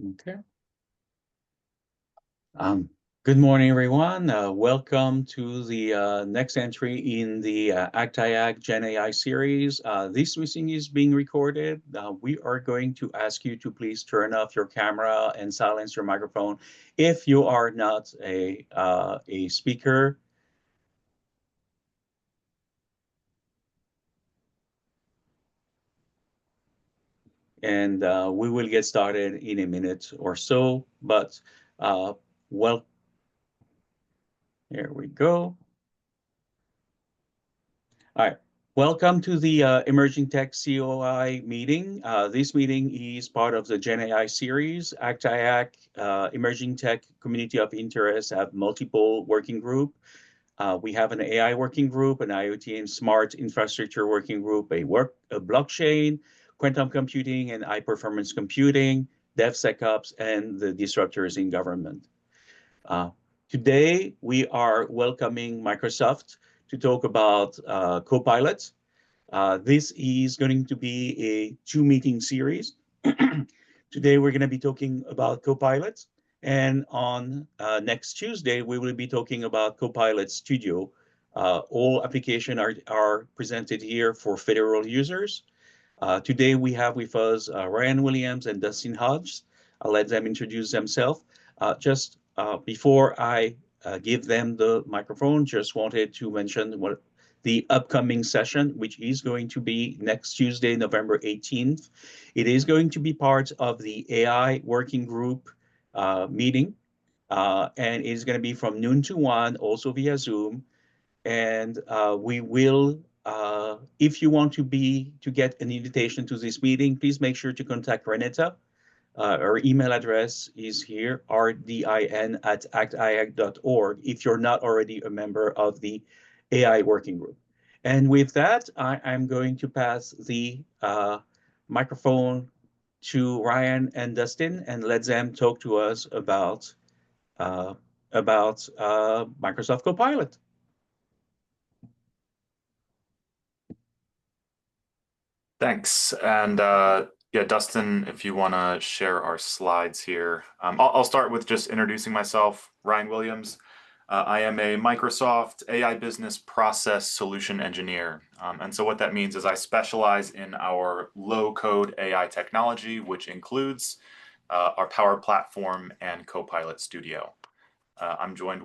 Okay. Good morning, everyone. Welcome to the next entry in the ACT-IAC GenAI series. This meeting is being recorded. We are going to ask you to please turn off your camera and silence your microphone if you are not a speaker. And we will get started in a minute or so, but well, here we go. All right. Welcome to the Emerging Tech COI meeting. This meeting is part of the GenAI series. ACT-IAC, Emerging Tech Community of Interest have multiple working group. We have an AI working group, an IoT and smart infrastructure working group, a blockchain, quantum computing and high performance computing, DevSecOps, and the disruptors in government. Today, we are welcoming Microsoft to talk about Copilot. This is going to be a two-meeting series. Today, we're going to be talking about Copilot. And on next Tuesday, we will be talking about Copilot Studio. All applications are presented here for federal users. Today, we have with us Ryan Williams and Dustin Hodges. I'll let them introduce themselves. Just before I give them the microphone, just wanted to mention what the upcoming session, which is going to be next Tuesday, November 18th. It is going to be part of the AI working group meeting, and it's going to be from noon to 1, also via Zoom. And we will, if you want to get an invitation to this meeting, please make sure to contact Renetta. Our email address is here, rdin@actiac.org, if you're not already a member of the AI working group. And with that, I'm going to pass the microphone to Ryan and Dustin and let them talk to us about Microsoft Copilot. Thanks. And yeah, Dustin, if you want to share our slides here. I'll start with just introducing myself, Ryan Williams. I am a Microsoft AI Business Process Solution Engineer. And so what that means is I specialize in our low-code AI technology, which includes our Power Platform and Copilot Studio. I'm joined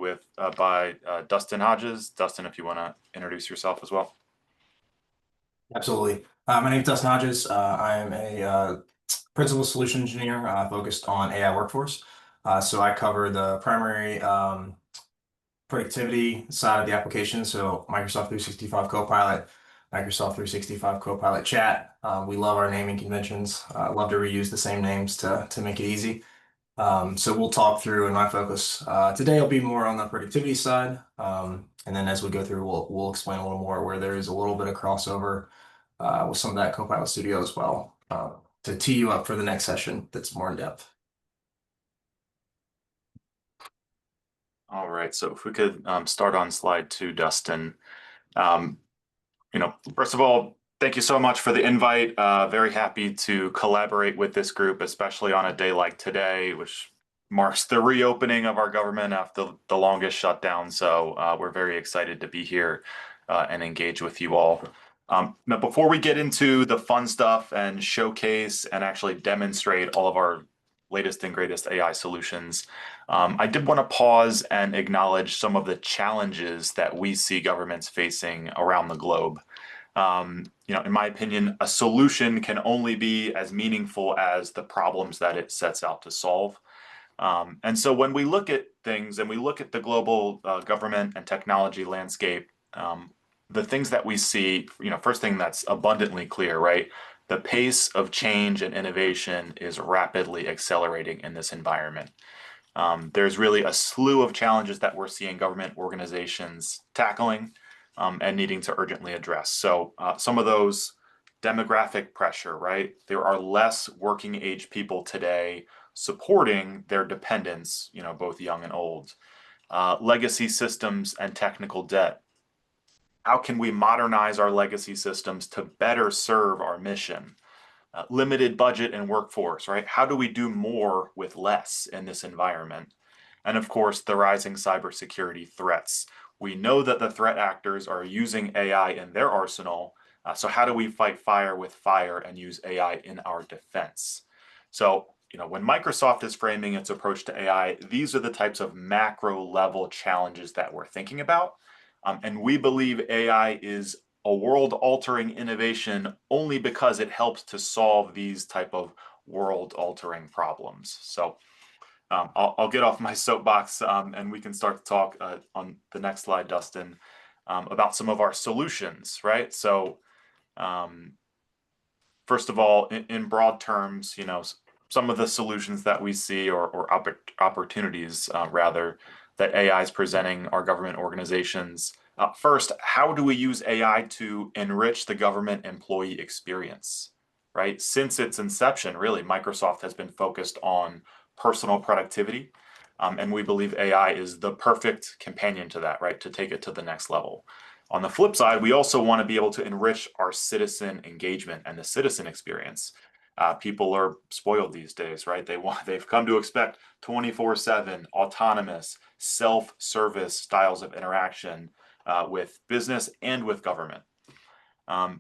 by Dustin Hodges. Dustin, if you want to introduce yourself as well. Absolutely. My name is Dustin Hodges. I am a principal solution engineer focused on AI workforce. So I cover the primary productivity side of the application. So Microsoft 365 Copilot, Microsoft 365 Copilot Chat. We love our naming conventions. Love to reuse the same names to make it easy. So we'll talk through, and my focus today will be more on the productivity side. And then as we go through, we'll explain a little more where there is a little bit of crossover with some of that Copilot Studio as well, to tee you up for the next session that's more in depth. All right, so if we could start on slide 2, Dustin. First of all, thank you so much for the invite. Very happy to collaborate with this group, especially on a day like today, which marks the reopening of our government after the longest shutdown. So we're very excited to be here and engage with you all. Now, before we get into the fun stuff and showcase and actually demonstrate all of our latest and greatest AI solutions, I did want to pause and acknowledge some of the challenges that we see governments facing around the globe. In my opinion, a solution can only be as meaningful as the problems that it sets out to solve. And so when we look at things and we look at the global government and technology landscape, the things that we see, first thing that's abundantly clear, right? The pace of change and innovation is rapidly accelerating in this environment. There's really a slew of challenges that we're seeing government organizations tackling and needing to urgently address. So some of those: demographic pressure, right? There are less working age people today supporting their dependents, both young and old. Legacy systems and technical debt. How can we modernize our legacy systems to better serve our mission? limited budget and workforce, right? How do we do more with less in this environment? And of course, the rising cybersecurity threats. We know that the threat actors are using AI in their arsenal. So how do we fight fire with fire and use AI in our defense? So, when Microsoft is framing its approach to AI, these are the types of macro level challenges that we're thinking about. And we believe AI is a world-altering innovation only because it helps to solve these type of world-altering problems. So I'll get off my soapbox and we can start to talk on the next slide, Dustin, about some of our solutions, right? So first of all, in broad terms, some of the solutions that we see or opportunities rather that AI is presenting our government organizations. First, how do we use AI to enrich the government employee experience, right? Since its inception, really, Microsoft has been focused on personal productivity. And we believe AI is the perfect companion to that, right? To take it to the next level. On the flip side, we also want to be able to enrich our citizen engagement and the citizen experience. People are spoiled these days, right? They've come to expect 24/7 autonomous self-service styles of interaction with business and with government.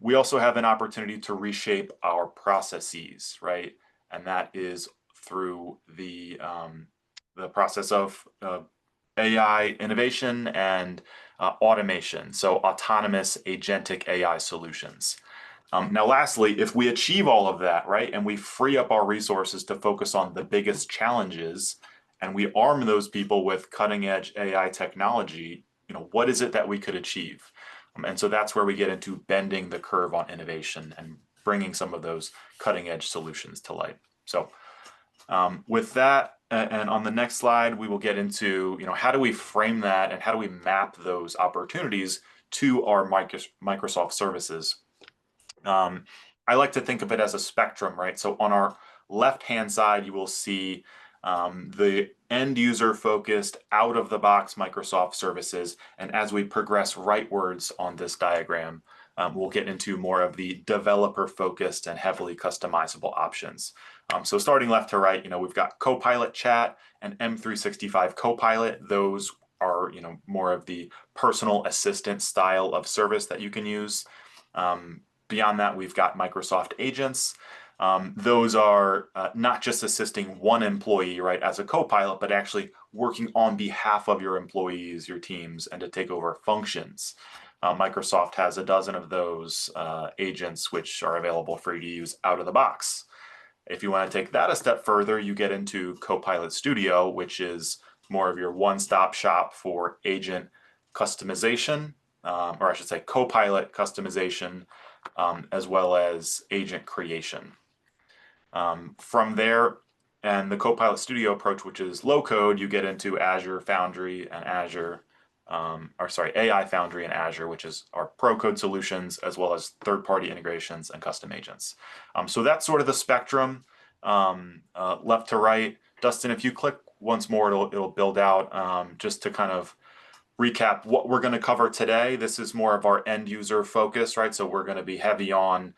We also have an opportunity to reshape our processes, right? And that is through the process of AI innovation and automation, so autonomous agentic AI solutions. Now, lastly, if we achieve all of that, right, and we free up our resources to focus on the biggest challenges, and we arm those people with cutting edge AI technology, what is it that we could achieve? And so that's where we get into bending the curve on innovation and bringing some of those cutting edge solutions to light. So with that, and on the next slide, we will get into, how do we frame that and how do we map those opportunities to our Microsoft services? I like to think of it as a spectrum, right? So on our left-hand side, you will see the end user focused out of the box Microsoft services. And as we progress rightwards on this diagram, we'll get into more of the developer focused and heavily customizable options. So starting left to right, we've got Copilot Chat and M365 Copilot. Those are, more of the personal assistant style of service that you can use. Beyond that, we've got Microsoft Agents. Those are not just assisting one employee, right, as a co-pilot, but actually working on behalf of your employees, your teams, and to take over functions. Microsoft has a dozen of those agents, which are available for you to use out of the box. If you want to take that a step further, you get into Copilot Studio, which is more of your one-stop shop for agent customization, or I should say Copilot customization, as well as agent creation. From there, and the Copilot Studio approach, which is low code, you get into Azure Foundry and Azure, AI Foundry and Azure, which is our pro code solutions, as well as third-party integrations and custom agents. So that's sort of the spectrum, left to right. Dustin, if you click once more, it'll build out just to kind of recap what we're going to cover today. This is more of our end user focus, right? So we're going to be heavy on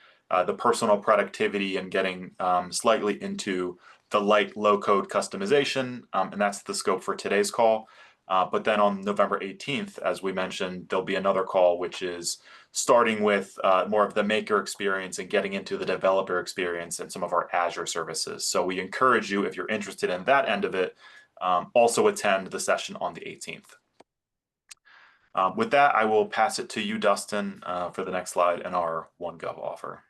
the personal productivity and getting slightly into the light low code customization. And that's the scope for today's call. But then on November 18th, as we mentioned, there'll be another call, which is starting with more of the maker experience and getting into the developer experience and some of our Azure services. So we encourage you, if you're interested in that end of it, also attend the session on the 18th. With that, I will pass it to you, Dustin, for the next slide and our OneGov offer.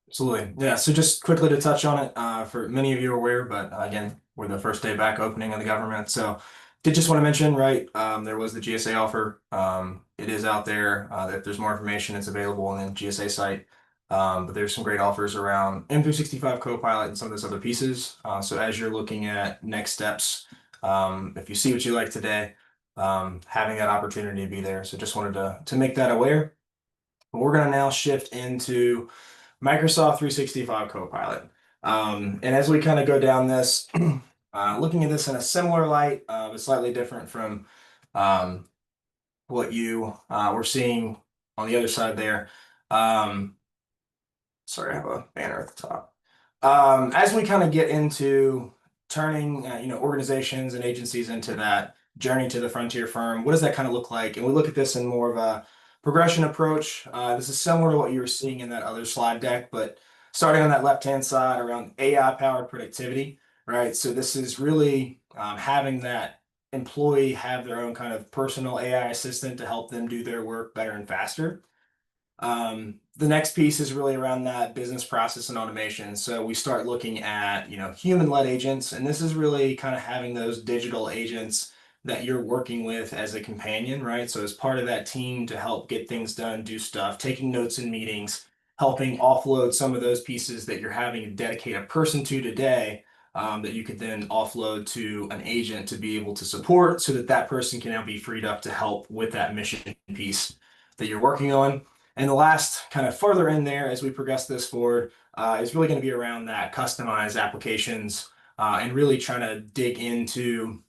Absolutely. Yeah. So just quickly to touch on it, for many of you are aware, but again, we're the first day back opening of the government. So did just want to mention, right, there was the GSA offer. It is out there. If there's more information, it's available on the GSA site. But there's some great offers around M365 Copilot and some of those other pieces. So as you're looking at next steps, if you see what you like today, having that opportunity to be there. So just wanted to make that aware. But we're going to now shift into Microsoft 365 Copilot. And as we kind of go down this, looking at this in a similar light, but slightly different from what you were seeing on the other side there. Sorry, I have a banner at the top. As we kind of get into turning, organizations and agencies into that journey to the frontier firm, what does that kind of look like? And we look at this in more of a progression approach. This is similar to what you were seeing in that other slide deck, but starting on that left-hand side around AI-powered productivity, right? So this is really having that employee have their own kind of personal AI assistant to help them do their work better and faster. The next piece is really around that business process and automation. So we start looking at, human-led agents, and this is really kind of having those digital agents that you're working with as a companion, right? So as part of that team to help get things done, do stuff, taking notes in meetings, helping offload some of those pieces that you're having to dedicate a person to today, that you could then offload to an agent to be able to support so that that person can now be freed up to help with that mission piece that you're working on. And the last kind of further in there as we progress this forward is really going to be around that customized applications and really trying to dig into,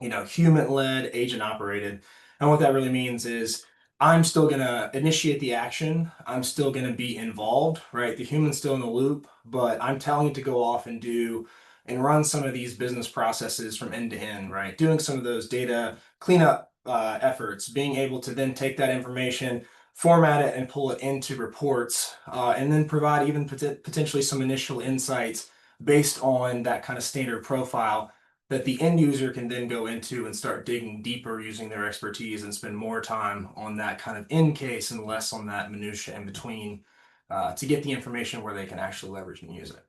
human-led, agent-operated. And what that really means is I'm still going to initiate the action. I'm still going to be involved, right? The human's still in the loop, but I'm telling it to go off and do and run some of these business processes from end to end, right? Doing some of those data cleanup efforts, being able to then take that information, format it, and pull it into reports, and then provide even potentially some initial insights based on that kind of standard profile that the end user can then go into and start digging deeper using their expertise and spend more time on that kind of end case and less on that minutia in between to get the information where they can actually leverage and use it.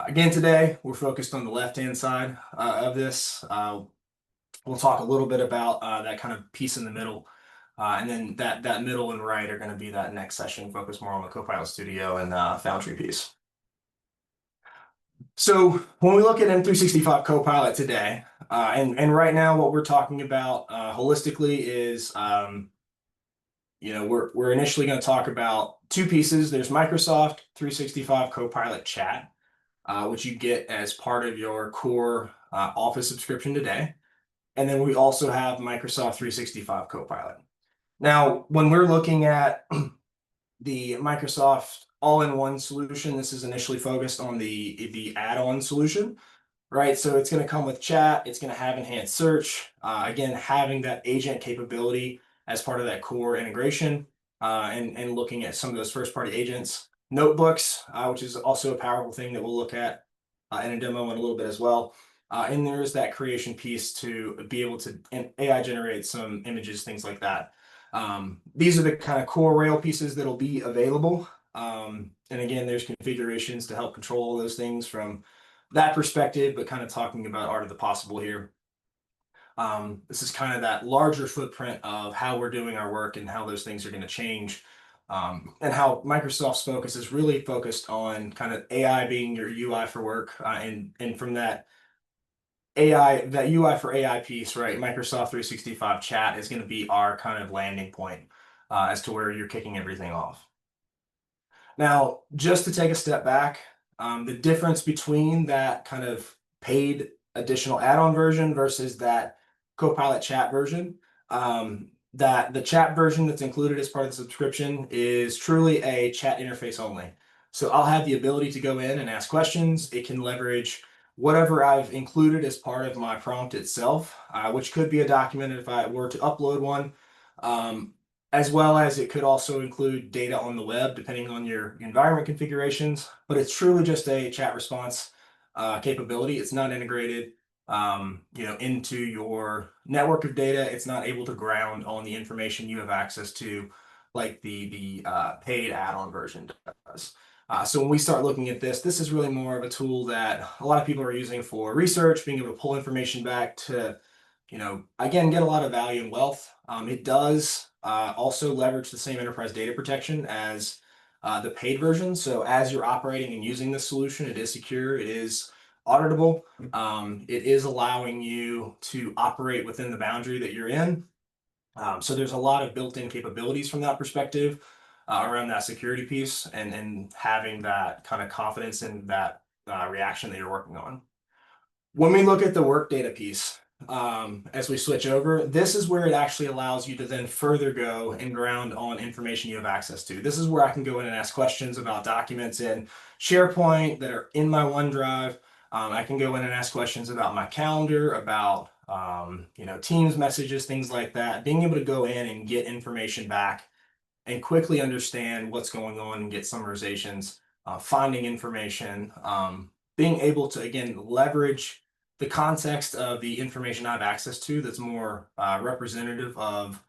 Again, today we're focused on the left-hand side of this. We'll talk a little bit about that kind of piece in the middle. And then that middle and right are going to be that next session, focus more on the Copilot Studio and Foundry piece. So when we look at M365 Copilot today, and right now what we're talking about holistically is, we're initially going to talk about two pieces. There's Microsoft 365 Copilot Chat, which you get as part of your core Office subscription today. And then we also have Microsoft 365 Copilot. Now, when we're looking at the Microsoft all-in-one solution, this is initially focused on the add-on solution, right? So it's going to come with chat. It's going to have enhanced search. Again, having that agent capability as part of that core integration, and looking at some of those first-party agents. Notebooks, which is also a powerful thing that we'll look at in a demo in a little bit as well. And there's that creation piece to be able to AI generate some images, things like that. These are the kind of core Rail pieces that'll be available. And again, there's configurations to help control all those things from that perspective, but kind of talking about art of the possible here. This is kind of that larger footprint of how we're doing our work and how those things are going to change. And how Microsoft's focus is really focused on kind of AI being your UI for work. And from that UI for AI piece, right? Microsoft 365 Chat is going to be our kind of landing point as to where you're kicking everything off. Now, just to take a step back, the difference between that kind of paid additional add-on version versus that Copilot Chat version, that the chat version that's included as part of the subscription is truly a chat interface only. So I'll have the ability to go in and ask questions. It can leverage whatever I've included as part of my prompt itself, which could be a document if I were to upload one, as well as it could also include data on the web, depending on your environment configurations. But it's truly just a chat response capability. It's not integrated, into your network of data. It's not able to ground on the information you have access to, like the paid add-on version does. So when we start looking at this, this is really more of a tool that a lot of people are using for research, being able to pull information back to, again, get a lot of value and wealth. It does also leverage the same enterprise data protection as the paid version. So as you're operating and using this solution, it is secure, it is auditable. It is allowing you to operate within the boundary that you're in. So there's a lot of built-in capabilities from that perspective around that security piece and having that kind of confidence in that reaction that you're working on. When we look at the work data piece, as we switch over, this is where it actually allows you to then further go and ground on information you have access to. This is where I can go in and ask questions about documents in SharePoint that are in my OneDrive. I can go in and ask questions about my calendar, about Teams messages, things like that. Being able to go in and get information back and quickly understand what's going on and get summarizations, finding information, being able to, again, leverage the context of the information I have access to that's more representative of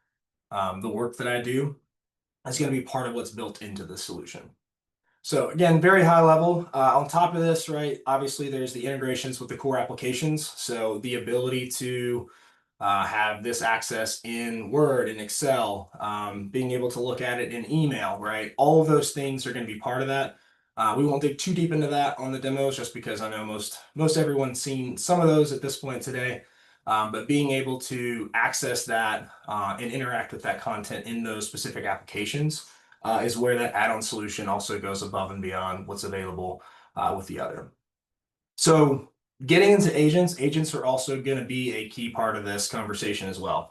the work that I do is going to be part of what's built into the solution. So again, very high level. On top of this, right, obviously there's the integrations with the core applications. So the ability to have this access in Word and Excel, being able to look at it in email, right? All of those things are going to be part of that. We won't dig too deep into that on the demos just because I know most everyone's seen some of those at this point today. But being able to access that and interact with that content in those specific applications is where that add-on solution also goes above and beyond what's available with the other. So getting into agents are also going to be a key part of this conversation as well.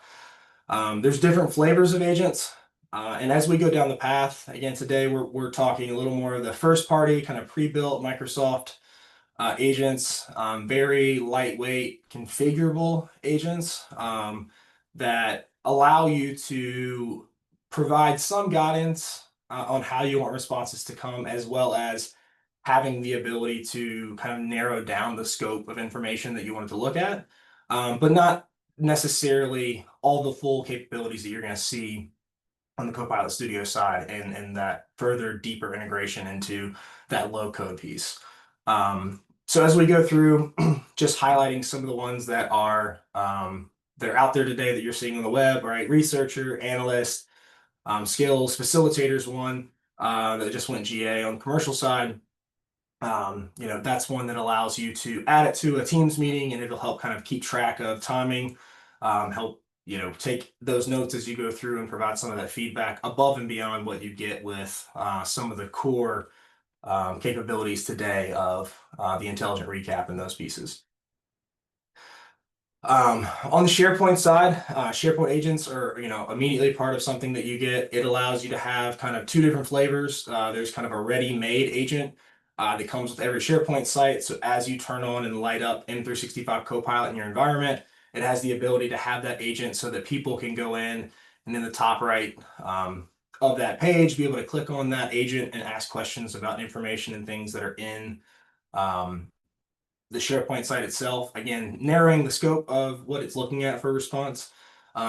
There's different flavors of agents. And as we go down the path, again, today we're talking a little more of the first party kind of pre-built Microsoft agents, very lightweight configurable agents that allow you to provide some guidance on how you want responses to come, as well as having the ability to kind of narrow down the scope of information that you wanted to look at, but not necessarily all the full capabilities that you're going to see on the Copilot Studio side and that further deeper integration into that low code piece. So as we go through, just highlighting some of the ones that are out there today that you're seeing on the web, right? Researcher, analyst, skills, facilitators one that just went GA on the commercial side. That's one that allows you to add it to a Teams meeting and it'll help kind of keep track of timing, help take those notes as you go through and provide some of that feedback above and beyond what you get with some of the core capabilities today of the intelligent recap and those pieces. On the SharePoint side, SharePoint agents are immediately part of something that you get. It allows you to have kind of two different flavors. There's kind of a ready-made agent that comes with every SharePoint site. So as you turn on and light up M365 Copilot in your environment, it has the ability to have that agent so that people can go in and in the top right of that page, be able to click on that agent and ask questions about information and things that are in the SharePoint site itself. Again, narrowing the scope of what it's looking at for response.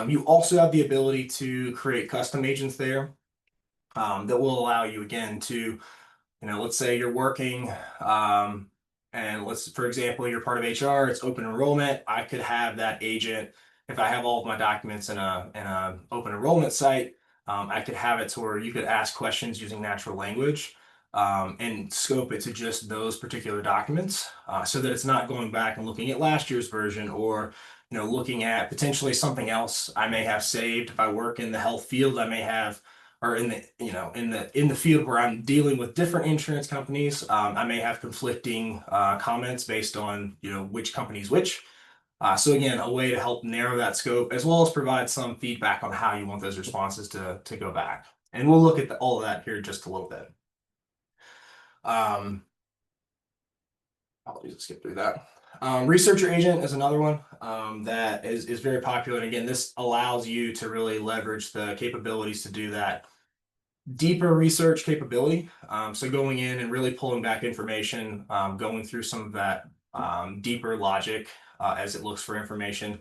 You also have the ability to create custom agents there that will allow you, again, to, let's say you're working and for example, you're part of HR, it's open enrollment. I could have that agent, if I have all of my documents in a open enrollment site, I could have it to where you could ask questions using natural language and scope it to just those particular documents so that it's not going back and looking at last year's version or looking at potentially something else I may have saved. If I work in the health field, I may have, or in the field where I'm dealing with different insurance companies, I may have conflicting comments based on which company's which. So again, a way to help narrow that scope as well as provide some feedback on how you want those responses to go back. And we'll look at all of that here just a little bit. I'll just skip through that. Researcher agent is another one that is very popular. And again, this allows you to really leverage the capabilities to do that deeper research capability. So going in and really pulling back information, going through some of that deeper logic as it looks for information.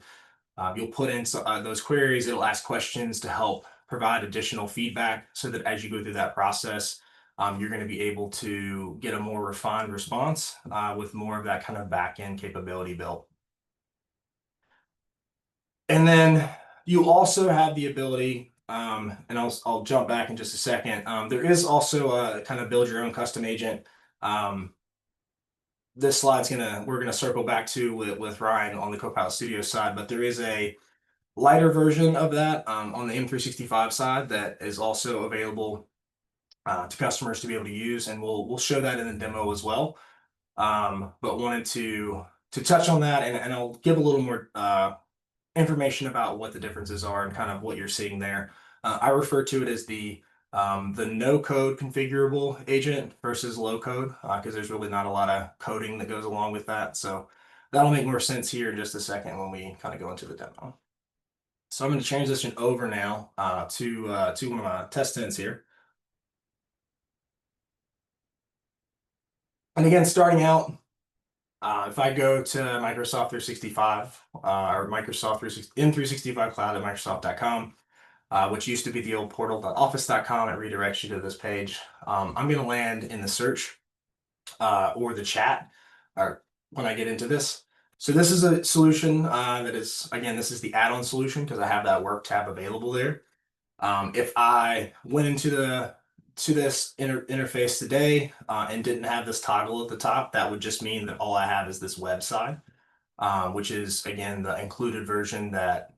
You'll put in those queries, it'll ask questions to help provide additional feedback so that as you go through that process, you're going to be able to get a more refined response with more of that kind of back-end capability built. And then you also have the ability, and I'll jump back in just a second. There is also a kind of build your own custom agent. This slide's we're gonna circle back to with Ryan on the Copilot Studio side, but there is a lighter version of that on the M365 side that is also available to customers to be able to use, and we'll show that in the demo as well. But wanted to to touch on that, and I'll give a little more information about what the differences are and kind of what you're seeing there. I refer to it as the no code configurable agent versus low code, because there's really not a lot of coding that goes along with that. So that'll make more sense here in just a second when we kind of go into the demo. So I'm going to transition over now to one of my test tents here. And again, starting out, if I go to Microsoft 365 or Microsoft M365 Cloud at Microsoft.com, which used to be the old portal.office.com, it redirects you to this page. I'm going to land in the search or the chat when I get into this. So this is a solution that is, again, this is the add-on solution because I have that work tab available there. If I went into this interface today and didn't have this toggle at the top, that would just mean that all I have is this website, which is, again, the included version that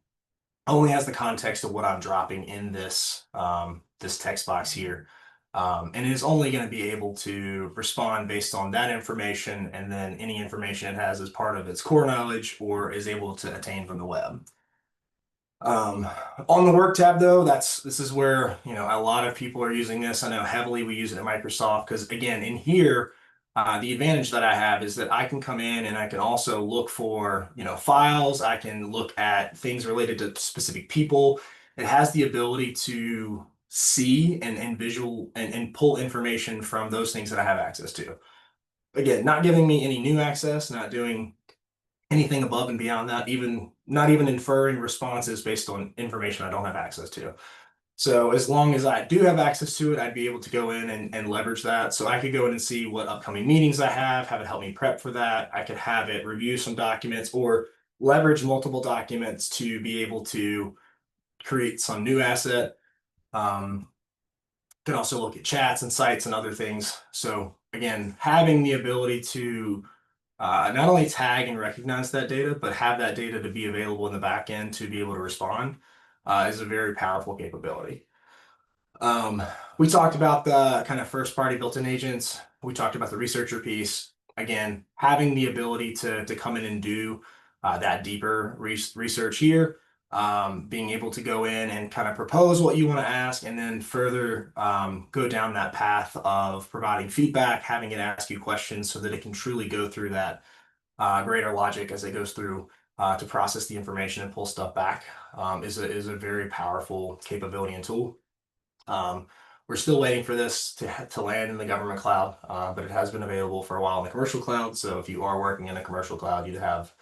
only has the context of what I'm dropping in this this text box here. And is only going to be able to respond based on that information and then any information it has as part of its core knowledge or is able to attain from the web. On the work tab though, this is where, you know, a lot of people are using this. I know heavily we use it at Microsoft because again, in here, the advantage that I have is that I can come in and I can also look for, you know, files. I can look at things related to specific people. It has the ability to see and visual and pull information from those things that I have access to. Again, not giving me any new access, not doing anything above and beyond that, not even inferring responses based on information I don't have access to. So as long as I do have access to it, I'd be able to go in and leverage that. So I could go in and see what upcoming meetings I have it help me prep for that. I could have it review some documents or leverage multiple documents to be able to create some new asset. Can also look at chats and sites and other things. So again, having the ability to not only tag and recognize that data, but have that data to be available in the back end to be able to respond is a very powerful capability. We talked about the kind of first party built-in agents. We talked about the researcher piece. Again, having the ability to come in and do that deeper research here, being able to go in and kind of propose what you want to ask and then further go down that path of providing feedback, having it ask you questions so that it can truly go through that greater logic as it goes through to process the information and pull stuff back is a very powerful capability and tool. We're still waiting for this to land in the government cloud, but it has been available for a while in the commercial cloud. So if you are working in a commercial cloud, you'd have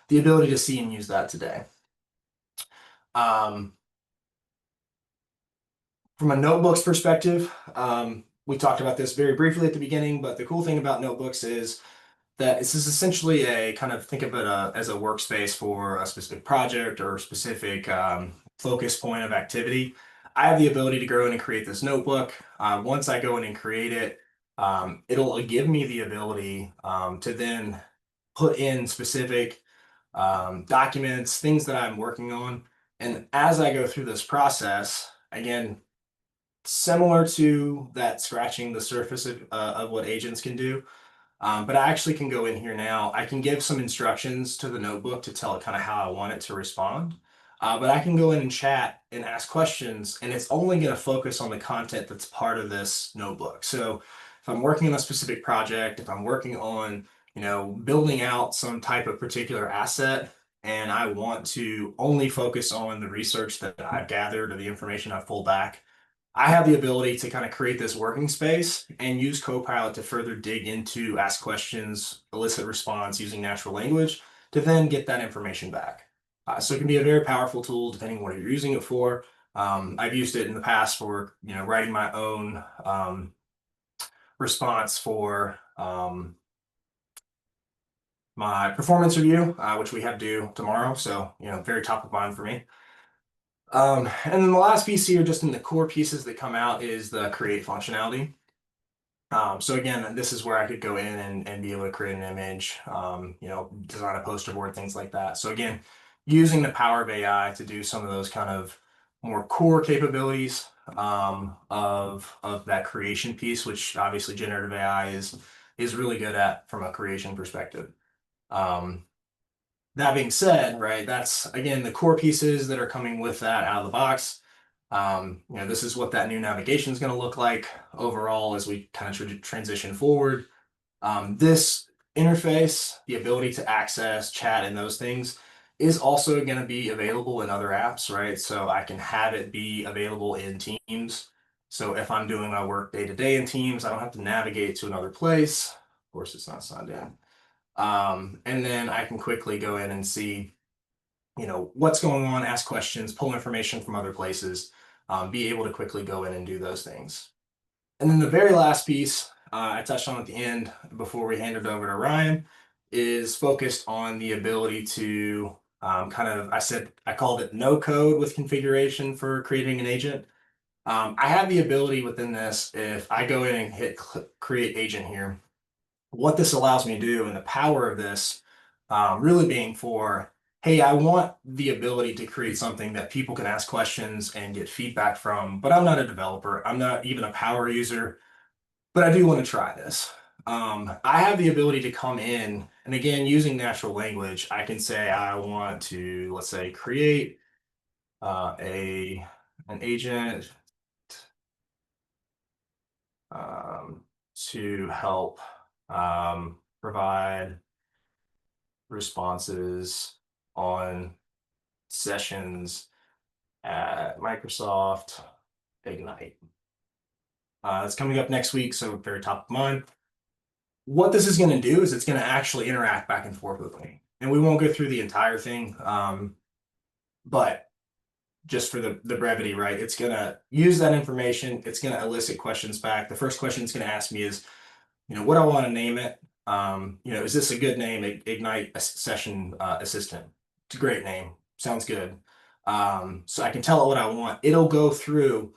the ability to see and use that today. From a notebooks perspective, we talked about this very briefly at the beginning, but the cool thing about notebooks is that this is essentially a kind of think of it as a workspace for a specific project or a specific focus point of activity. I have the ability to go in and create this notebook. Once I go in and create it, it'll give me the ability to then put in specific documents, things that I'm working on. And as I go through this process, again, similar to that scratching the surface of what agents can do, but I actually can go in here now. I can give some instructions to the notebook to tell it kind of how I want it to respond. But I can go in and chat and ask questions, and it's only going to focus on the content that's part of this notebook. So if I'm working on a specific project, if I'm working on, you know, building out some type of particular asset, and I want to only focus on the research that I've gathered or the information I've pulled back, I have the ability to kind of create this working space and use Copilot to further dig into, ask questions, elicit response using natural language to then get that information back. So it can be a very powerful tool depending on what you're using it for. I've used it in the past for, you know, writing my own response for my performance review, which we have due tomorrow. So, you know, very top of mind for me. And then the last piece here, just in the core pieces that come out, is the create functionality. So again, this is where I could go in and be able to create an image, you know, design a poster board, things like that. So again, using the power of AI to do some of those kind of more core capabilities of that creation piece, which obviously generative AI is really good at from a creation perspective. That being said, right, that's again the core pieces that are coming with that out of the box. This is what that new navigation is going to look like overall as we kind of transition forward. This interface, the ability to access chat and those things, is also going to be available in other apps, right? So I can have it be available in Teams. So if I'm doing my work day to day in Teams, I don't have to navigate to another place. Of course, it's not signed in. And then I can quickly go in and see, what's going on, ask questions, pull information from other places, be able to quickly go in and do those things. And then the very last piece I touched on at the end before we hand it over to Ryan is focused on the ability to I called it no code with configuration for creating an agent. I have the ability within this, if I go in and hit create agent here, what this allows me to do and the power of this really being for, hey, I want the ability to create something that people can ask questions and get feedback from, but I'm not a developer. I'm not even a power user, but I do want to try this. I have the ability to come in and again, using natural language, I can say I want to, let's say, create an agent to help provide responses on sessions at Microsoft Ignite. It's coming up next week, so very top of mind. What this is going to do is it's going to actually interact back and forth with me. And we won't go through the entire thing, but just for the brevity, right? It's going to use that information. It's going to elicit questions back. The first question it's going to ask me is, what I want to name it. Is this a good name? Ignite Session Assistant. It's a great name. Sounds good. So I can tell it what I want. It'll go through,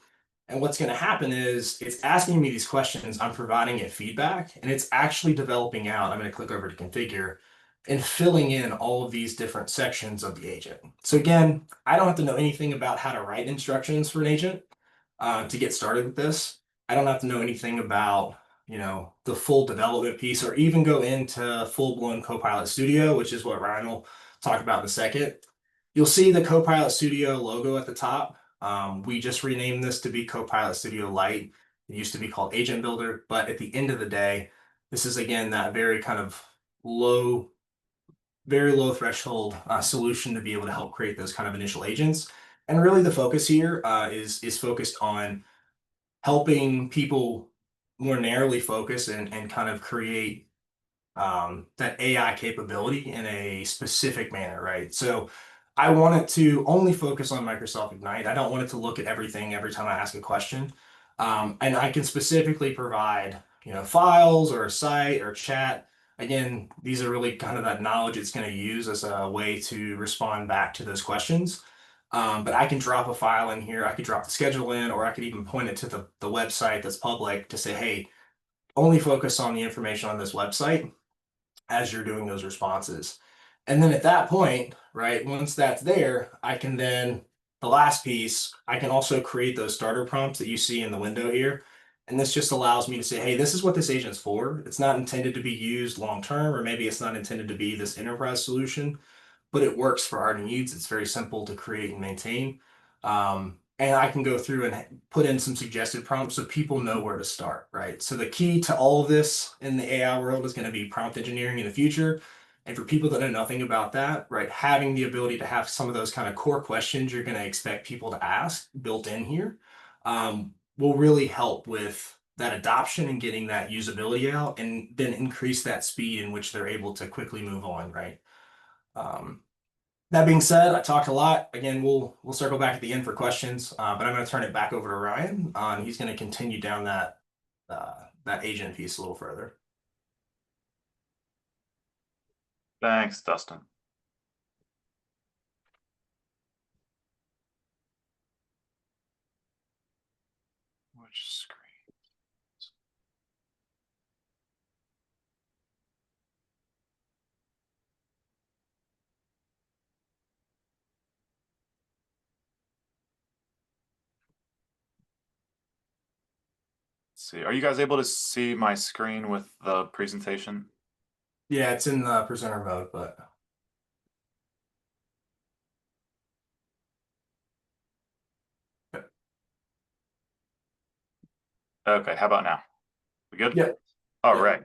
and what's going to happen is it's asking me these questions. I'm providing it feedback, and it's actually developing out. I'm going to click over to configure and filling in all of these different sections of the agent. So again, I don't have to know anything about how to write instructions for an agent to get started with this. I don't have to know anything about the full development piece or even go into full-blown Copilot Studio, which is what Ryan will talk about in a second. You'll see the Copilot Studio logo at the top. We just renamed this to be Copilot Studio Lite. It used to be called Agent Builder, but at the end of the day, this is again that very kind of very low threshold solution to be able to help create those kind of initial agents. And really the focus here is focused on helping people more narrowly focus and kind of create that AI capability in a specific manner, right? So I want it to only focus on Microsoft Ignite. I don't want it to look at everything every time I ask a question. And I can specifically provide, files or a site or chat. Again, these are really kind of that knowledge it's going to use as a way to respond back to those questions. But I can drop a file in here. I could drop the schedule in, or I could even point it to the website that's public to say, hey, only focus on the information on this website as you're doing those responses. And then at that point, right, once that's there, I can then, the last piece, I can also create those starter prompts that you see in the window here. And this just allows me to say, hey, this is what this agent's for. It's not intended to be used long-term, or maybe it's not intended to be this enterprise solution, but it works for our needs. It's very simple to create and maintain. And I can go through and put in some suggested prompts so people know where to start, right? So the key to all of this in the AI world is going to be prompt engineering in the future. And for people that know nothing about that, right, having the ability to have some of those kind of core questions you're going to expect people to ask built in here will really help with that adoption and getting that usability out, and then increase that speed in which they're able to quickly move on, right? That being said, I talked a lot. Again, we'll circle back at the end for questions, but I'm going to turn it back over to Ryan. He's going to continue down that agent piece a little further. Thanks, Dustin. Which screen? Let's see. Are you guys able to see my screen with the presentation? Yeah, it's in the presenter mode, but Okay, how about now? We good? yeah. All Yeah.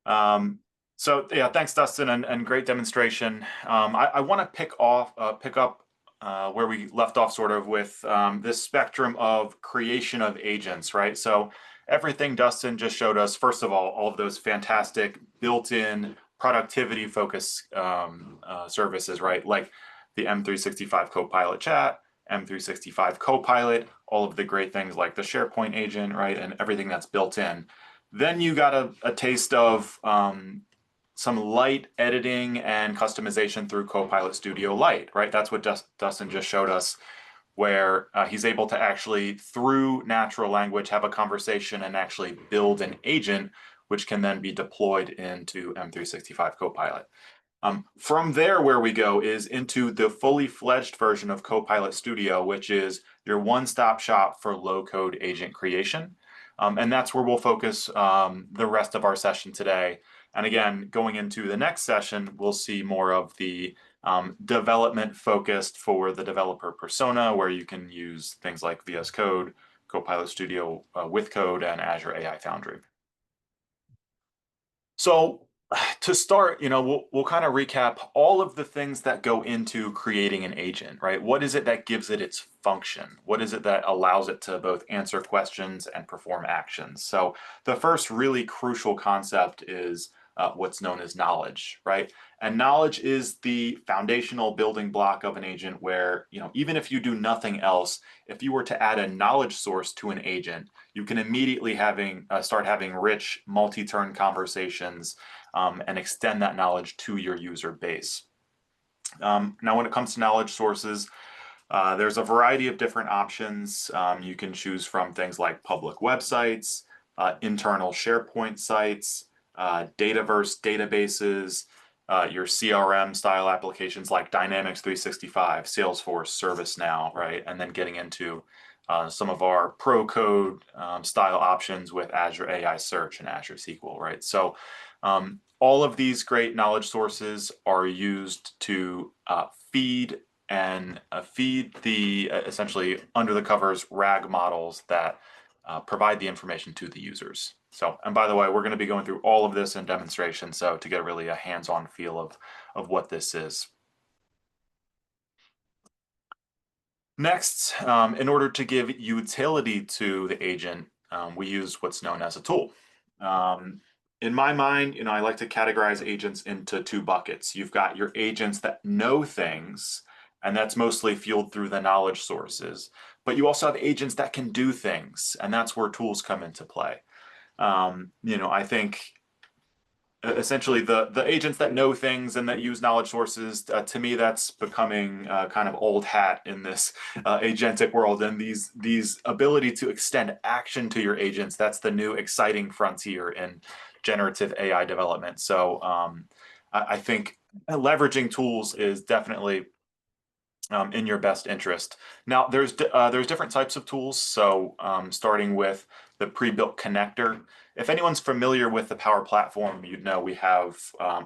right. So yeah, thanks, Dustin, and great demonstration. I want to pick up where we left off, sort of with this spectrum of creation of agents, right? So everything Dustin just showed us. First of all of those fantastic built-in productivity focus services, right? Like the M365 Copilot chat, M365 Copilot, all of the great things like the SharePoint agent, right? And everything that's built in. Then you got a taste of some light editing and customization through Copilot Studio Lite, right? That's what Dustin just showed us, where he's able to actually, through natural language, have a conversation and actually build an agent, which can then be deployed into M365 Copilot. From there, where we go is into the fully fledged version of Copilot Studio, which is your one-stop shop for low-code agent creation. And that's where we'll focus the rest of our session today. And again, going into the next session, we'll see more of the development focused for the developer persona, where you can use things like VS Code, Copilot Studio with Code, and Azure AI Foundry. So to start, we'll kind of recap all of the things that go into creating an agent, right? What is it that gives it its function? What is it that allows it to both answer questions and perform actions? So the first really crucial concept is what's known as knowledge, right? And knowledge is the foundational building block of an agent where, even if you do nothing else, if you were to add a knowledge source to an agent, you can immediately start having rich multi-turn conversations and extend that knowledge to your user base. Now, when it comes to knowledge sources, there's a variety of different options. You can choose from things like public websites, internal SharePoint sites, Dataverse databases, your CRM style applications like Dynamics 365, Salesforce, ServiceNow, right? And then getting into some of our pro code style options with Azure AI Search and Azure SQL, right? So all of these great knowledge sources are used to feed the essentially under the covers RAG models that provide the information to the users. So, and by the way, we're going to be going through all of this in demonstration, so to get really a hands-on feel of what this is. Next, in order to give utility to the agent, we use what's known as a tool. In my mind, I like to categorize agents into two buckets. You've got your agents that know things, and that's mostly fueled through the knowledge sources. But you also have agents that can do things, and that's where tools come into play. I think essentially the agents that know things and that use knowledge sources, to me, that's becoming kind of old hat in this agentic world. And these ability to extend action to your agents, that's the new exciting frontier in generative AI development. So I think leveraging tools is definitely in your best interest. Now, there's different types of tools. So starting with the pre-built connector. If anyone's familiar with the Power Platform, you'd know we have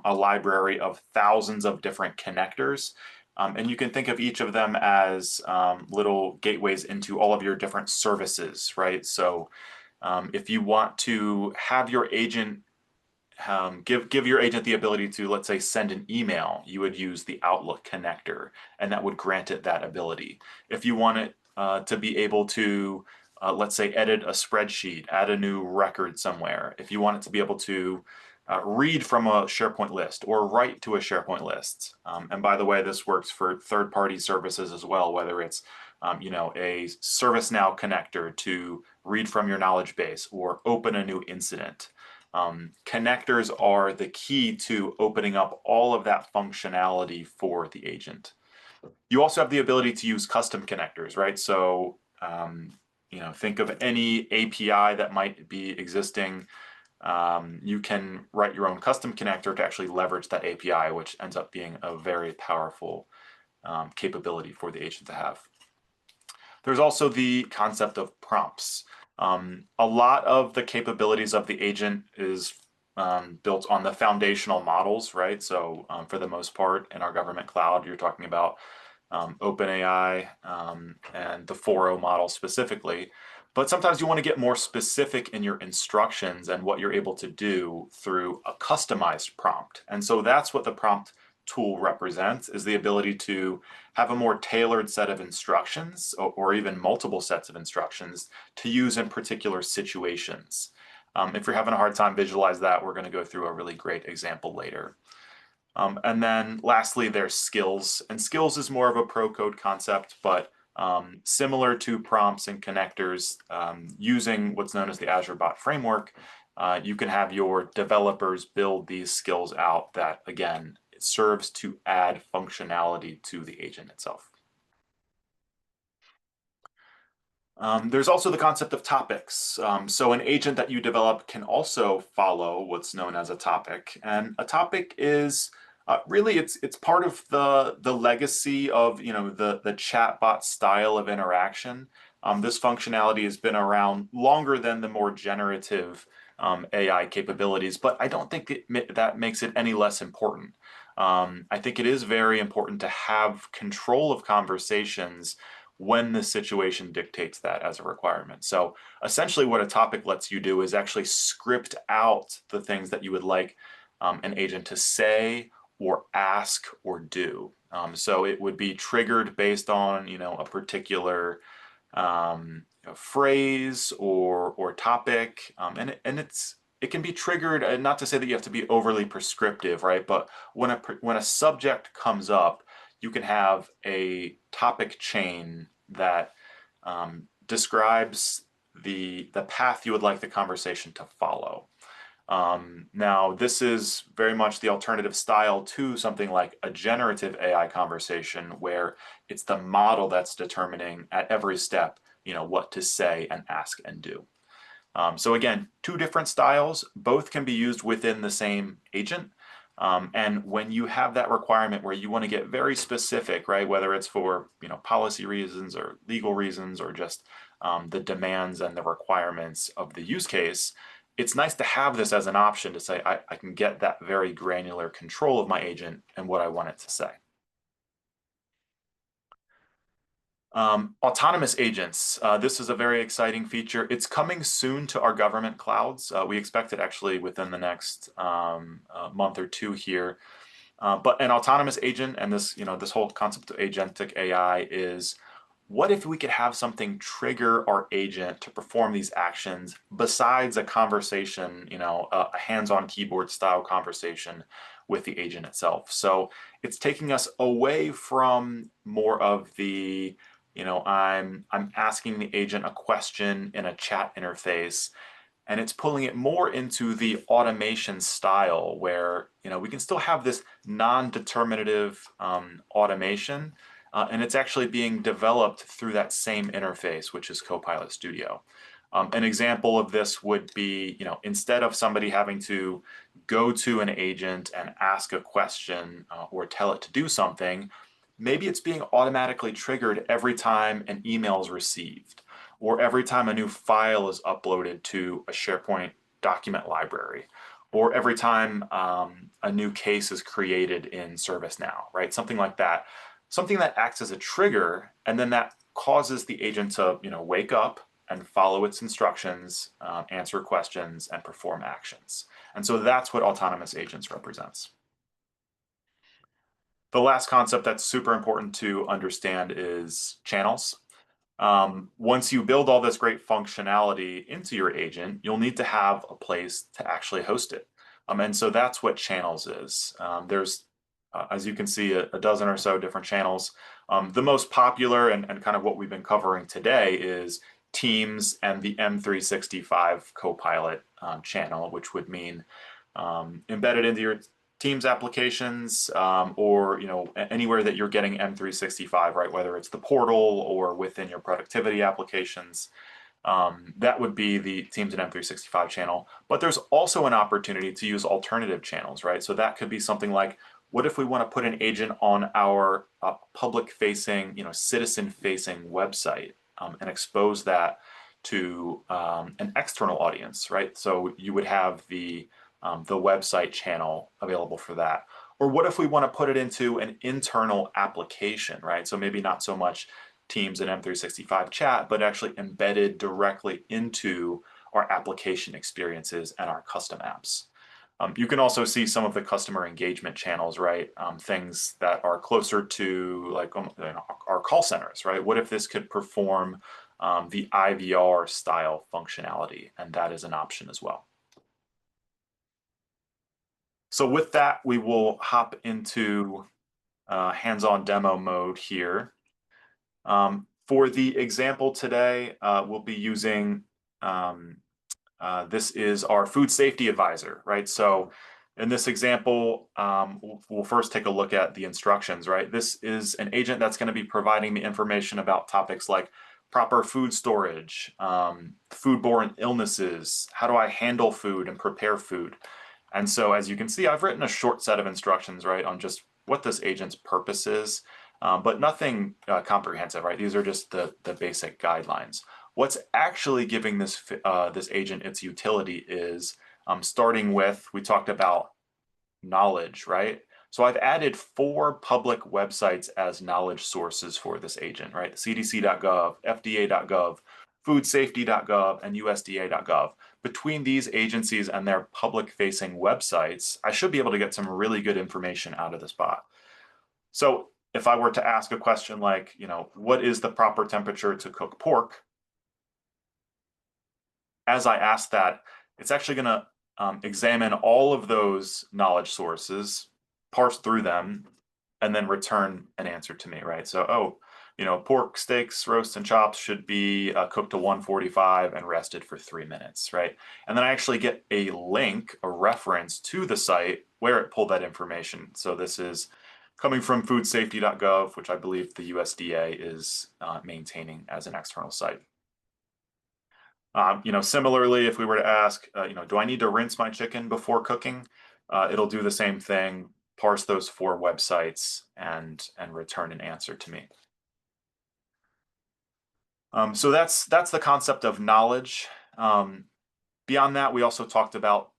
a library of thousands of different connectors. And you can think of each of them as little gateways into all of your different services, right? So if you want to have your agent give your agent the ability to, let's say, send an email, you would use the Outlook connector, and that would grant it that ability. If you want it to be able to, let's say, edit a spreadsheet, add a new record somewhere, if you want it to be able to read from a SharePoint list or write to a SharePoint list. And by the way, this works for third-party services as well, whether it's a ServiceNow connector to read from your knowledge base or open a new incident. Connectors are the key to opening up all of that functionality for the agent. You also have the ability to use custom connectors, right? So, think of any API that might be existing. You can write your own custom connector to actually leverage that API, which ends up being a very powerful capability for the agent to have. There's also the concept of prompts. A lot of the capabilities of the agent is built on the foundational models, right? So for the most part, in our government cloud, you're talking about OpenAI and the 4.0 model specifically. But sometimes you want to get more specific in your instructions and what you're able to do through a customized prompt. And so that's what the prompt tool represents, is the ability to have a more tailored set of instructions, or even multiple sets of instructions to use in particular situations. If you're having a hard time visualize that, we're going to go through a really great example later. And then lastly, there's skills. And skills is more of a pro code concept, but similar to prompts and connectors, using what's known as the Azure Bot Framework, you can have your developers build these skills out that, again, it serves to add functionality to the agent itself. There's also the concept of topics. So an agent that you develop can also follow what's known as a topic. And a topic is really it's part of the legacy of the chatbot style of interaction. This functionality has been around longer than the more generative AI capabilities, but I don't think that makes it any less important. I think it is very important to have control of conversations when the situation dictates that as a requirement. So essentially what a topic lets you do is actually script out the things that you would like an agent to say or ask or do. So it would be triggered based on a particular phrase or topic, and it can be triggered. Not to say that you have to be overly prescriptive, right? But when a subject comes up, you can have a topic chain that describes the path you would like the conversation to follow. Now, this is very much the alternative style to something like a generative AI conversation, where it's the model that's determining at every step, what to say and ask and do. So again, two different styles, both can be used within the same agent. And when you have that requirement where you want to get very specific, right, whether it's for policy reasons or legal reasons or just the demands and the requirements of the use case, it's nice to have this as an option to say, I can get that very granular control of my agent and what I want it to say. Autonomous agents. This is a very exciting feature. It's coming soon to our government clouds. We expect it actually within the next month or two here. But an autonomous agent, and this whole concept of agentic AI is, what if we could have something trigger our agent to perform these actions besides a conversation, a hands-on keyboard style conversation with the agent itself? So it's taking us away from more of the, I'm asking the agent a question in a chat interface, and it's pulling it more into the automation style where we can still have this non-determinative automation, and it's actually being developed through that same interface, which is Copilot Studio. An example of this would be, instead of somebody having to go to an agent and ask a question or tell it to do something, maybe it's being automatically triggered every time an email is received, or every time a new file is uploaded to a SharePoint document library, or every time a new case is created in ServiceNow, right? Something like that. Something that acts as a trigger, and then that causes the agent to wake up and follow its instructions, answer questions, and perform actions. And so that's what autonomous agents represents. The last concept that's super important to understand is channels. Once you build all this great functionality into your agent, you'll need to have a place to actually host it. And so that's what channels is. There's, as you can see, a dozen or so different channels. The most popular and kind of what we've been covering today is Teams and the M365 Copilot channel, which would mean embedded into your Teams applications, or anywhere that you're getting M365, right? Whether it's the portal or within your productivity applications, that would be the Teams and M365 channel. But there's also an opportunity to use alternative channels, right? So that could be something like, what if we want to put an agent on our public-facing, citizen-facing website and expose that to an external audience, right? So you would have the the website channel available for that? Or what if we want to put it into an internal application, right? So maybe not so much Teams and M365 chat, but actually embedded directly into our application experiences and our custom apps. You can also see some of the customer engagement channels, right? Things that are closer to like our call centers, right? What if this could perform the IVR style functionality? And that is an option as well. So with that, we will hop into hands-on demo mode here. For the example today, we'll be using this is our food safety advisor, right? So in this example, we'll first take a look at the instructions, right? This is an agent that's going to be providing me information about topics like proper food storage, foodborne illnesses, how do I handle food and prepare food? And so as you can see, I've written a short set of instructions, right, on just what this agent's purpose is, but nothing comprehensive, right? These are just the basic guidelines. What's actually giving this this agent its utility is starting with, we talked about knowledge, right? So I've added 4 public websites as knowledge sources for this agent, right? CDC.gov, FDA.gov, foodsafety.gov, and USDA.gov. Between these agencies and their public-facing websites, I should be able to get some really good information out of this bot. So if I were to ask a question like, what is the proper temperature to cook pork? As I ask that, it's actually going to examine all of those knowledge sources, parse through them, and then return an answer to me, right? So, pork steaks, roasts, and chops should be cooked to 145 and rested for 3 minutes, right? And then I actually get a link, a reference to the site where it pulled that information. So this is coming from foodsafety.gov, which I believe the USDA is maintaining as an external site. Similarly, if we were to ask, do I need to rinse my chicken before cooking? It'll do the same thing, parse those 4 websites and return an answer to me. So that's the concept of knowledge. Beyond that, we also talked about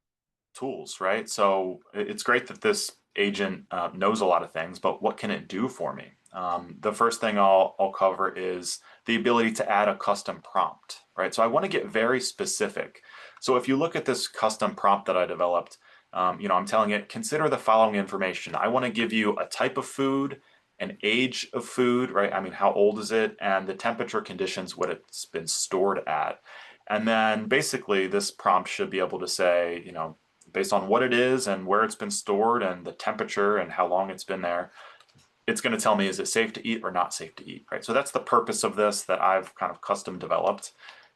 tools, right? So it's great that this agent knows a lot of things, but what can it do for me? The first thing I'll cover is the ability to add a custom prompt, right? So I want to get very specific. So if you look at this custom prompt that I developed, I'm telling it, consider the following information. I want to give you a type of food, an age of food, right? I mean, how old is it? And the temperature conditions, what it's been stored at. And then basically this prompt should be able to say, based on what it is and where it's been stored and the temperature and how long it's been there, it's going to tell me, is it safe to eat or not safe to eat, right? So that's the purpose of this that I've kind of custom developed.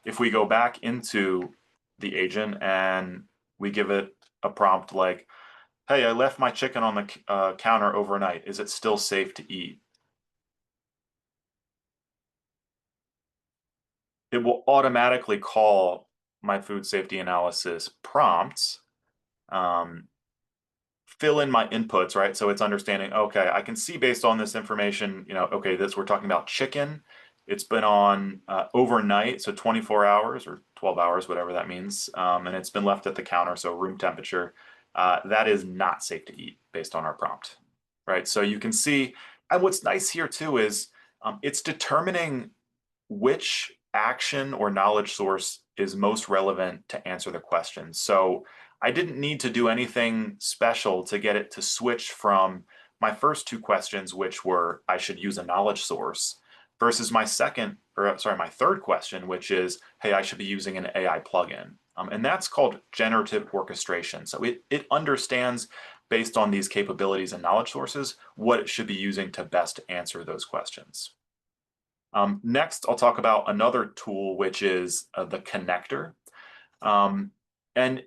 If we go back into the agent and we give it a prompt like, hey, I left my chicken on the counter overnight. Is it still safe to eat? It will automatically call my food safety analysis prompts, fill in my inputs, right? So it's understanding, okay, I can see based on this information, okay, we're talking about chicken. It's been on overnight, so 24 hours or 12 hours, whatever that means. And it's been left at the counter, so room temperature. That is not safe to eat based on our prompt, right? So you can see, and what's nice here too is it's determining which action or knowledge source is most relevant to answer the question. So I didn't need to do anything special to get it to switch from my first 2 questions, which were I should use a knowledge source, versus my third question, which is, hey, I should be using an AI plugin. And that's called generative orchestration. So it understands, based on these capabilities and knowledge sources, what it should be using to best answer those questions. Next, I'll talk about another tool, which is the connector. And,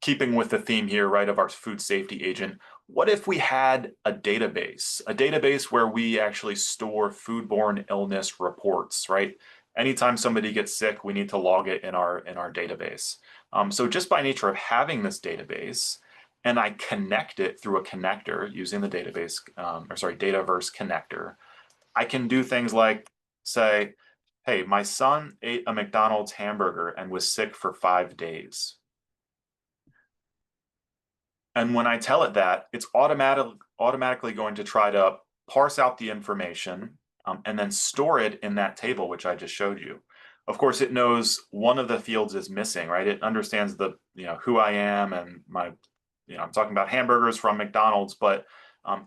keeping with the theme here, right, of our food safety agent, what if we had a database where we actually store foodborne illness reports, right? Anytime somebody gets sick, we need to log it in our database. So just by nature of having this database, and I connect it through a connector using the Dataverse connector, I can do things like say, hey, my son ate a McDonald's hamburger and was sick for 5 days. And when I tell it that, it's automatically going to try to parse out the information and then store it in that table, which I just showed you. Of course, it knows one of the fields is missing, right? It understands the, who I am and my, I'm talking about hamburgers from McDonald's, but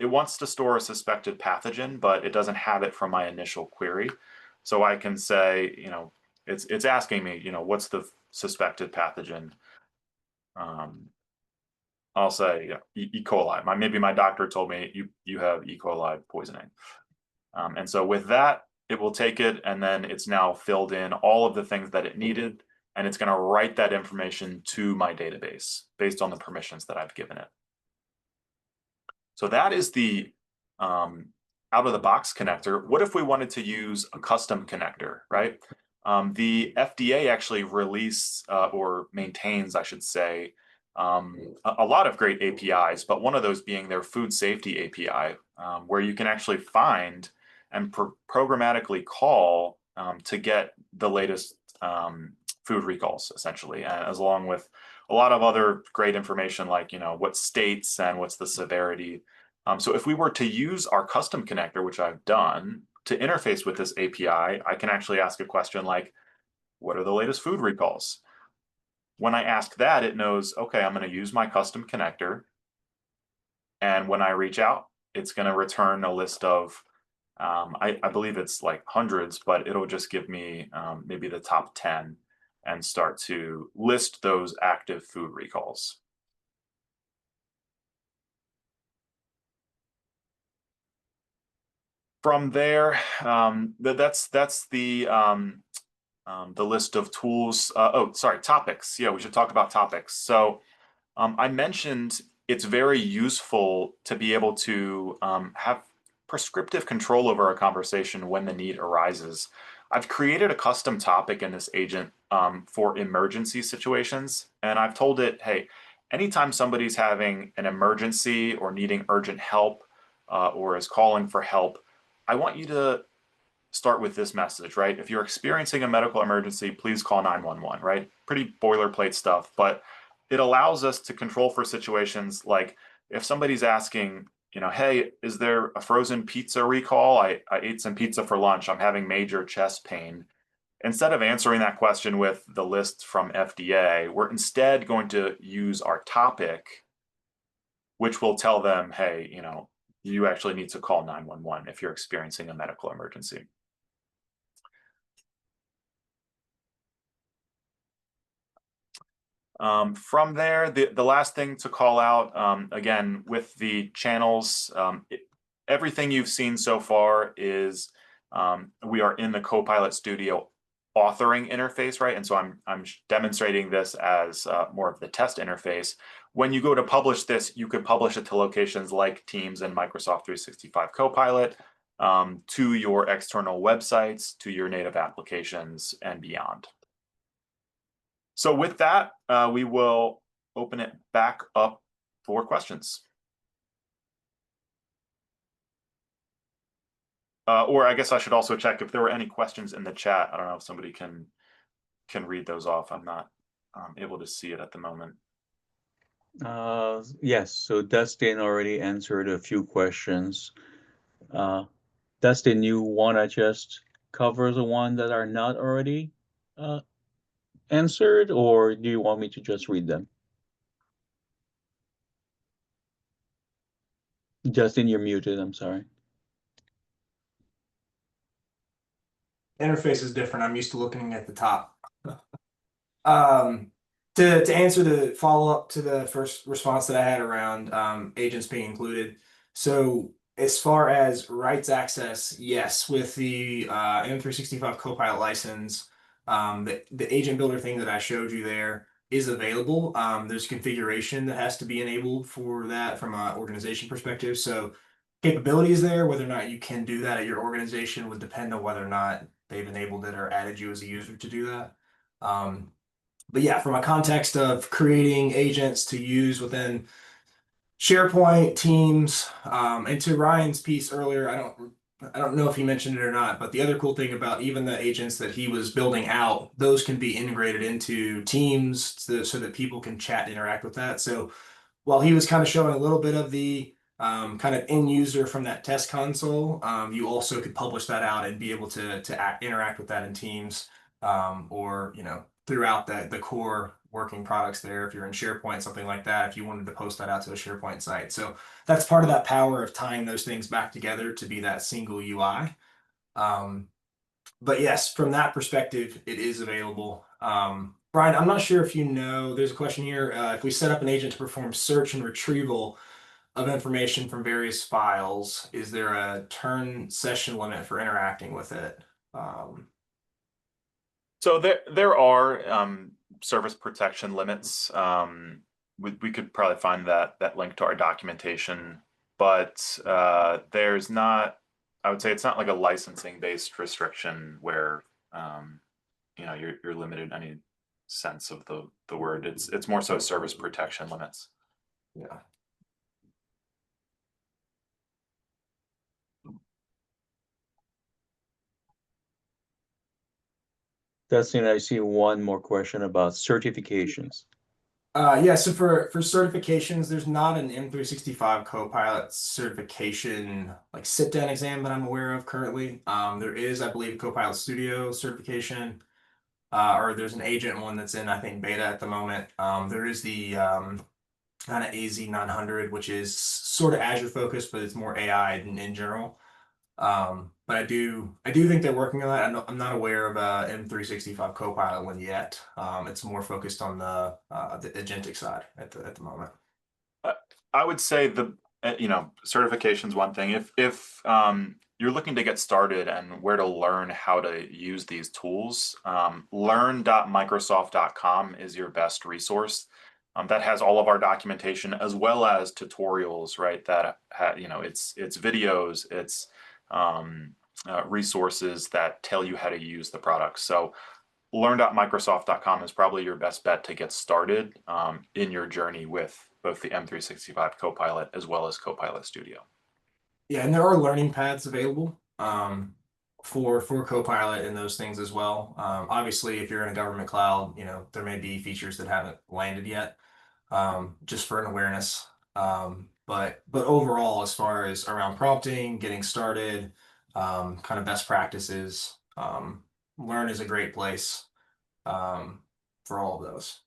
it wants to store a suspected pathogen, but it doesn't have it from my initial query. So I can say, it's asking me, what's the suspected pathogen? I'll say E. coli. Maybe my doctor told me you have E. coli poisoning. And so with that, it will take it, and then it's now filled in all of the things that it needed, and it's going to write that information to my database based on the permissions that I've given it. So that is the out-of-the-box connector. What if we wanted to use a custom connector, right? The FDA actually released or maintains, I should say, a lot of great APIs, but one of those being their food safety API, where you can actually find and programmatically call to get the latest food recalls, essentially, as along with a lot of other great information like, what states and what's the severity. So if we were to use our custom connector, which I've done, to interface with this API, I can actually ask a question like, what are the latest food recalls? When I ask that, it knows, okay, I'm going to use my custom connector. And when I reach out, it's going to return a list of, I believe it's like hundreds, but it'll just give me maybe the top 10 and start to list those active food recalls. From there, that's the list of tools. Oh, sorry, topics. Yeah, we should talk about topics. So I mentioned it's very useful to be able to have prescriptive control over a conversation when the need arises. I've created a custom topic in this agent for emergency situations, and I've told it, hey, anytime somebody's having an emergency or needing urgent help or is calling for help, I want you to start with this message, right? If you're experiencing a medical emergency, please call 911, right? Pretty boilerplate stuff, but it allows us to control for situations like if somebody's asking, hey, is there a frozen pizza recall? I ate some pizza for lunch. I'm having major chest pain. Instead of answering that question with the list from FDA, we're instead going to use our topic, which will tell them, hey, you actually need to call 911 if you're experiencing a medical emergency. From there, the last thing to call out, again, with the channels, everything you've seen so far is we are in the Copilot Studio authoring interface, right? And so I'm demonstrating this as more of the test interface. When you go to publish this, you could publish it to locations like Teams and Microsoft 365 Copilot, to your external websites, to your native applications, and beyond. So with that, we will open it back up for questions. Or I guess I should also check if there were any questions in the chat. I don't know if somebody can read those off. I'm not able to see it at the moment. Yes, so Dustin already answered a few questions. Dustin, you want to just cover the ones that are not already answered, or do you want me to just read them? Justin, you're muted. I'm sorry. Interface is different. I'm used to looking at the top. To answer the follow-up to the first response that I had around agents being included. So as far as rights access, yes, with the M365 Copilot license, the agent builder thing that I showed you there is available. There's configuration that has to be enabled for that from an organization perspective. So capability is there. Whether or not you can do that at your organization would depend on whether or not they've enabled it or added you as a user to do that. But yeah, from a context of creating agents to use within SharePoint, Teams, and to Ryan's piece earlier, I don't know if he mentioned it or not, but the other cool thing about even the agents that he was building out, those can be integrated into Teams so that people can chat and interact with that. So while he was kind of showing a little bit of the kind of end user from that test console, you also could publish that out and be able to interact with that in Teams, or throughout the core working products there. If you're in SharePoint, something like that, if you wanted to post that out to a SharePoint site. So that's part of that power of tying those things back together to be that single UI. But yes, from that perspective, it is available. Brian, I'm not sure if you know, there's a question here. If we set up an agent to perform search and retrieval of information from various files, is there a turn session limit for interacting with it? So there are service protection limits. We could probably find that link to our documentation, but there's not. I would say it's not like a licensing based restriction where you're limited in any sense of the word. It's more so service protection limits. Yeah. Dustin, I see one more question about certifications. Yeah, so for certifications, there's not an M365 Copilot certification like sit down exam that I'm aware of currently. There is, I believe, Copilot Studio certification, or there's an agent one that's in, I think, beta at the moment. There is the kind of AZ900, which is sort of Azure focused, but it's more AI in general. But I do think they're working on that. I'm not aware of a M365 Copilot one yet. It's more focused on the agentic side at the moment. I would say certification's one thing. If you're looking to get started and where to learn how to use these tools, learn.microsoft.com is your best resource. That has all of our documentation as well as tutorials, right? That it's videos, it's resources that tell you how to use the product. So learn.microsoft.com is probably your best bet to get started in your journey with both the M365 Copilot as well as Copilot Studio. Yeah, and there are learning paths available for Copilot and those things as well. Obviously, if you're in a government cloud, there may be features that haven't landed yet, just for an awareness. But overall, as far as around prompting, getting started, kind of best practices, Learn is a great place for all of those.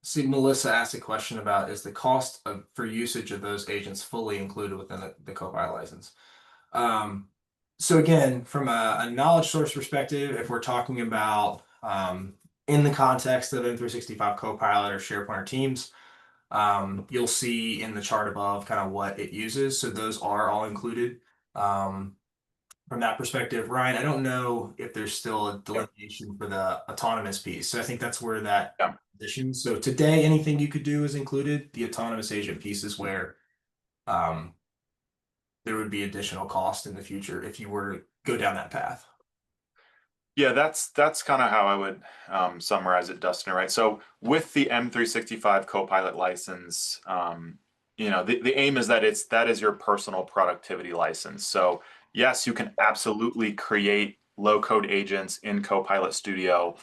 See, Melissa asked a question about, is the cost for usage of those agents fully included within the Copilot license? So again, from a knowledge source perspective, if we're talking about in the context of M365 Copilot or SharePoint or Teams, you'll see in the chart above kind of what it uses. So those are all included. From that perspective, Ryan, I don't know if there's still a delineation for the autonomous piece. So I think that's where that position. So today, anything you could do is included. The autonomous agent piece is where there would be additional cost in the future if you were to go down that path. Yeah, that's kind of how I would summarize it, Dustin, right? So with the M365 Copilot license, the aim is that that is your personal productivity license. So yes, you can absolutely create low-code agents in Copilot Studio,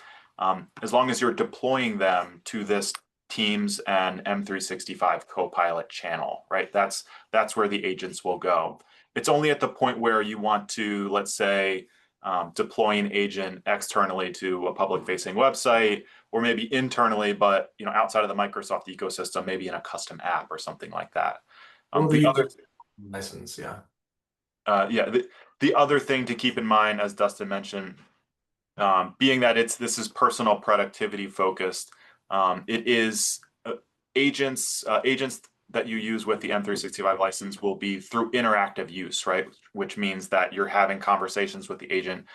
as long as you're deploying them to this Teams and M365 Copilot channel, right? That's where the agents will go. It's only at the point where you want to, let's say, deploy an agent externally to a public-facing website, or maybe internally, but outside of the Microsoft ecosystem, maybe in a custom app or something like that. The other license, yeah. The other thing to keep in mind, as Dustin mentioned, being that this is personal productivity focused, it is agents that you use with the M365 license will be through interactive use, right? Which means that you're having conversations with the agent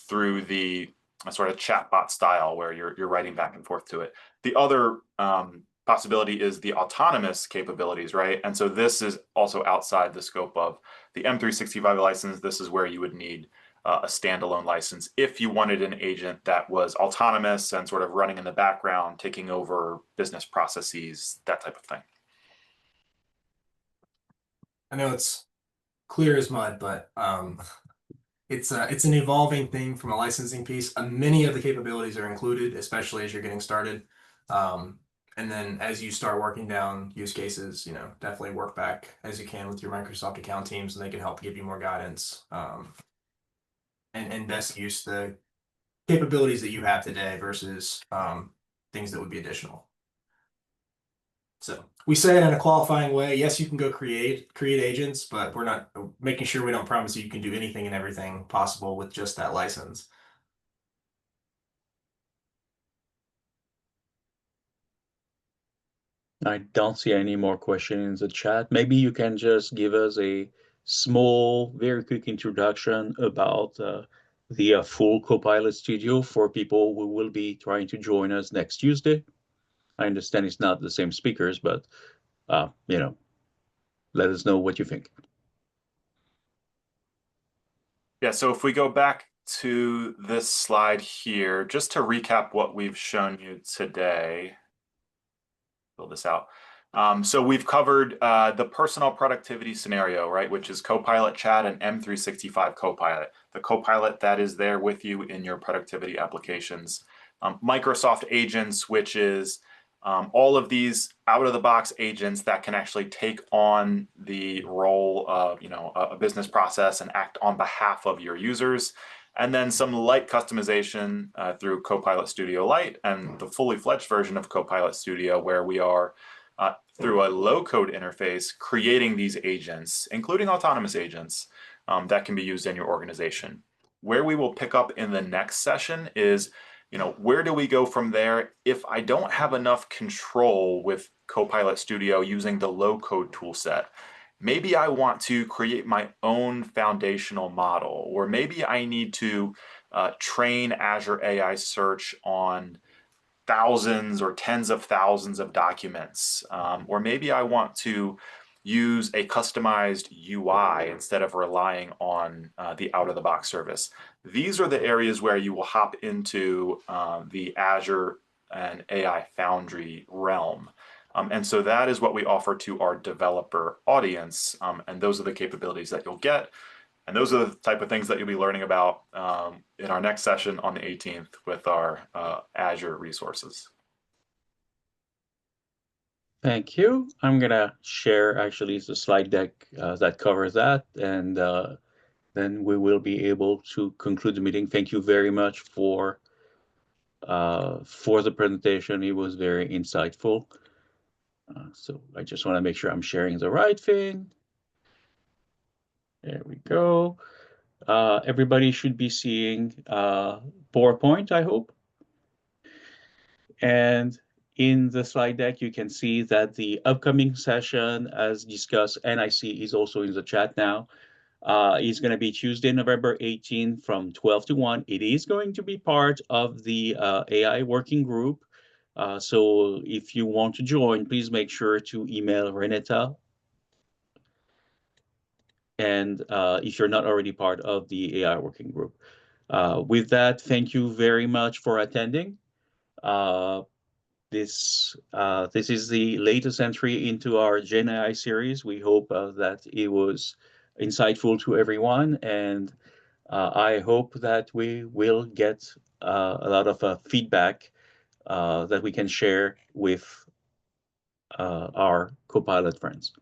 through the sort of chatbot style where you're writing back and forth to it. The other possibility is the autonomous capabilities, right? And so this is also outside the scope of the M365 license. This is where you would need a standalone license if you wanted an agent that was autonomous and sort of running in the background, taking over business processes, that type of thing. I know it's clear as mud, but it's an evolving thing from a licensing piece. Many of the capabilities are included, especially as you're getting started. And then as you start working down use cases, definitely work back as you can with your Microsoft account teams, and they can help give you more guidance, and best use the capabilities that you have today versus things that would be additional. So we say it in a qualifying way. Yes, you can go create agents, but we're not making sure we don't promise you can do anything and everything possible with just that license. I don't see any more questions in the chat. Maybe you can just give us a small, very quick introduction about the full Copilot Studio for people who will be trying to join us next Tuesday. I understand it's not the same speakers, but let us know what you think. Yeah, so if we go back to this slide here, just to recap what we've shown you today, fill this out. So we've covered the personal productivity scenario, right, which is Copilot Chat and M365 Copilot, the Copilot that is there with you in your productivity applications. Microsoft Agents, which is all of these out-of-the-box agents that can actually take on the role of a business process and act on behalf of your users. And then some light customization through Copilot Studio Lite and the fully fledged version of Copilot Studio, where we are through a low-code interface creating these agents, including autonomous agents that can be used in your organization. Where we will pick up in the next session is, where do we go from there if I don't have enough control with Copilot Studio using the low-code toolset? Maybe I want to create my own foundational model, or maybe I need to train Azure AI Search on thousands or tens of thousands of documents, or maybe I want to use a customized UI instead of relying on the out-of-the-box service. These are the areas where you will hop into the Azure and AI Foundry realm. And so that is what we offer to our developer audience. And those are the capabilities that you'll get. And those are the type of things that you'll be learning about in our next session on the 18th with our Azure resources. Thank you. I'm going to share actually the slide deck that covers that, and then we will be able to conclude the meeting. Thank you very much for the presentation. It was very insightful. So I just want to make sure I'm sharing the right thing. There we go. Everybody should be seeing PowerPoint, I hope. And in the slide deck, you can see that the upcoming session, as discussed, NIC is also in the chat now, is going to be Tuesday, November 18th from 12 to 1. It is going to be part of the AI working group. So if you want to join, please make sure to email Renata. And if you're not already part of the AI working group. With that, thank you very much for attending. This is the latest entry into our GenAI series. We hope that it was insightful to everyone, and I hope that we will get a lot of feedback that we can share with our Copilot friends.